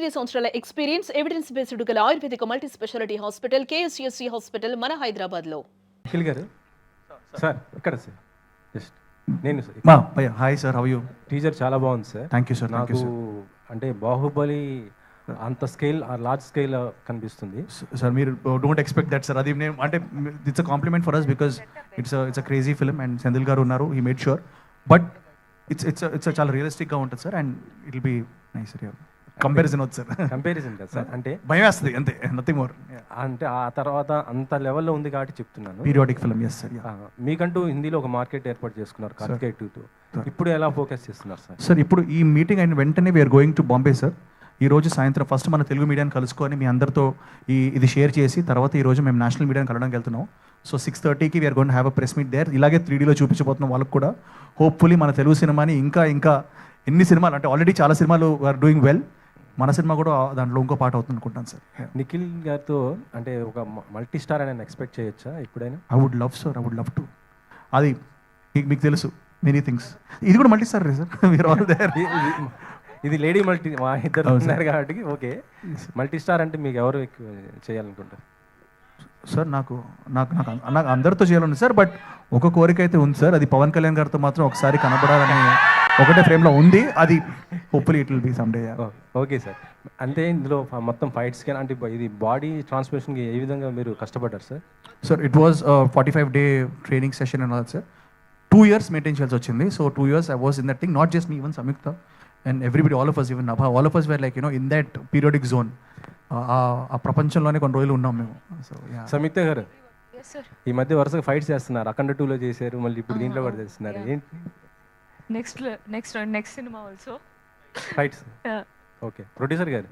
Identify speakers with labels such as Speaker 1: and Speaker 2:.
Speaker 1: 8 సంవత్సరాల experience, evidence based గల Ayurvedic multi speciality hospital KSCSC hospital మన హైదరాబాద్లో.
Speaker 2: నిఖిల్ గారు సార్ ఇక్కడ సార్ జస్ట్ నేను
Speaker 3: hi sir, how you?
Speaker 2: Teaser చాలా బాగుంది సార్.
Speaker 3: Thank you sir.
Speaker 2: నాకు అంటే బాహుబలి అంత స్కేల్ లార్జ్ స్కేల్ కనిపిస్తుంది
Speaker 3: సార్. మీరు డోంట్ ఎక్స్పెక్ట్ దట్ సార్. అది నేను అంటే it's a compliment for us because it's a crazy film and Senthil గారు ఉన్నారు, he made sure. But it's చాలా రియలిస్టిక్గా ఉంటుంది sir and it will be nice sir. Comparison వద్దు సార్.
Speaker 2: కంపారిజన్ కదా సార్, అంటే
Speaker 3: భయం వేస్తుంది అంతే, నథింగ్ మోర్.
Speaker 2: అంటే ఆ తర్వాత అంత లెవెల్లో ఉంది కాబట్టి చెప్తున్నాను.
Speaker 3: Periodic film, yes sir.
Speaker 2: మీకంటూ హిందీలో ఒక మార్కెట్ ఏర్పాటు చేసుకున్నారు కార్తికేయ 2తో. ఇప్పుడు ఎలా ఫోకస్ చేస్తున్నారు సార్?
Speaker 3: సార్ ఇప్పుడు ఈ మీటింగ్ అయిన వెంటనే we are going to Bombay sir. ఈ రోజు సాయంత్రం ఫస్ట్ మన తెలుగు మీడియాని కలుసుకొని మీ అందరితో ఇది షేర్ చేసి తర్వాత ఈ రోజు మేము నేషనల్ మీడియాని కలవడానికి వెళ్తున్నాం. సో 6:30కి we are going to have a press meet there. ఇలాగే 3Dలో చూపించబోతున్నాం వాళ్ళకు కూడా. హోప్ఫుల్లీ మన తెలుగు సినిమాని ఇంకా ఎన్ని సినిమాలు అంటే ఆల్రెడీ చాలా సినిమాలు ఆర్ డూయింగ్ వెల్, మన సినిమా కూడా దాంట్లో ఇంకో పాట అవుతుంది అనుకుంటాను సార్.
Speaker 2: నిఖిల్ గారితో అంటే ఒక మల్టీ స్టార్ అని ఎక్స్పెక్ట్ చేయొచ్చా ఎప్పుడైనా?
Speaker 3: I would love sir, I would love to. అది మీకు తెలుసు మెనీ థింగ్స్. ఇది కూడా మల్టీ స్టార్ సార్. మీరు ఆల్ దేర్.
Speaker 2: ఇది లేడీ మల్టీ, మా ఇద్దరు ఉన్నారు కాబట్టి ఓకే. మల్టీ స్టార్ అంటే మీకు ఎవరు ఎక్కువ చేయాలనుకుంటారు
Speaker 3: సార్? నాకు అందరితో చేయాలని సార్, బట్ ఒక కోరిక అయితే ఉంది సార్. అది పవన్ కళ్యాణ్ గారితో మాత్రం ఒకసారి కనబడాలని ఒకటే ఫ్రేమ్లో ఉంది. అది hopefully it will be some day.
Speaker 2: Okay sir. అంటే ఇందులో మొత్తం ఫైట్స్ కానీ అంటే ఇది బాడీ ట్రాన్స్ఫర్మేషన్కి ఏ విధంగా మీరు కష్టపడ్డారు sir?
Speaker 3: Sir it was 45-day training session అన్నది సార్. 2 years మెయింటైన్ చేయాల్సి వచ్చింది. So 2 years I was in that thing, not just me, even Samyukta and everybody, all of us, even Nabha, all of us were like, in that periodic zone. ఆ ప్రపంచంలోనే కొన్ని రోజులు ఉన్నాం మేము. So
Speaker 2: సంయుక్త గారు ఈ మధ్య వరుసగా ఫైట్స్ చేస్తున్నారు. అఖండ 2లో చేశారు, మళ్ళీ ఇప్పుడు దీంట్లో కూడా చేస్తున్నారు. ఏంటి
Speaker 4: next cinema also
Speaker 2: fights? Okay. Producer గారు